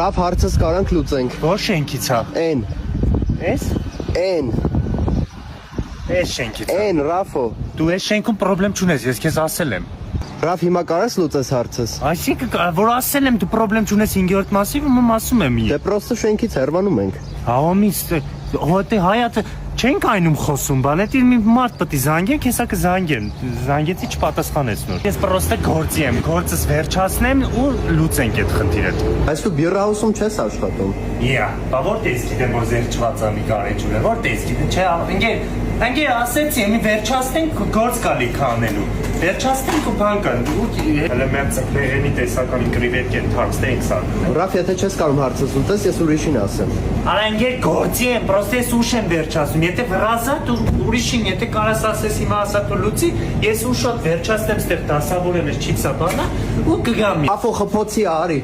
Ռաֆ հարցս կարանք լուծենք։ Որ շենքից է։ Էն։ Էս։ Էն։ Էս շենքից է։ Էն Ռաֆո։ Դու այս շենքում խնդրեմ չունես, ես քեզ ասել եմ։ Ռաֆ հիմա կարաս լուծես հարցս։ Այսինքն որ ասել եմ դու խնդրեմ չունես 5-րդ մասի, ում ասում եմ։ Դե պրոստը շենքից հեռվանում ենք։ Հոմից հոտե հայատը չենք այնում խոսում, բան էդի մի մարդ պետք է զանգեն, քեսա կզանգեն։ Զանգեցի չպատասխանեց նոր։ Ես պրոստը գործի եմ, գործս վերջացնեմ ու լուծենք այդ խնդիրը։ Այս դու բիրահուսում չես աշխատում։ Իա, բա որտես գիտեմ որ զերծված ամի կարեջուր է, որտես գիտեմ, չէ, ընկեր ասեցի, մի վերջացնենք գործ գալիք անելու։ Վերջացնենք ու բան կան։ Հələ մեր ծխլերենի տեսականի կրիվետք են թաքստենք սա։ Ռաֆ, եթե չես կարող հարցս լուծես, ես ուրիշին ասեմ։ Արա ընկեր գործի եմ, պրոստե ես ուշ եմ վերջացնում։ Եթե վրազա դու ուրիշին, եթե կարաս ասես հիմա ասա դու լուծի, ես ուշոտ վերջացնեմ, ստեղ դասավորեմ ես չիպսա բանա ու կգամ։ Ափո խփոցի արի։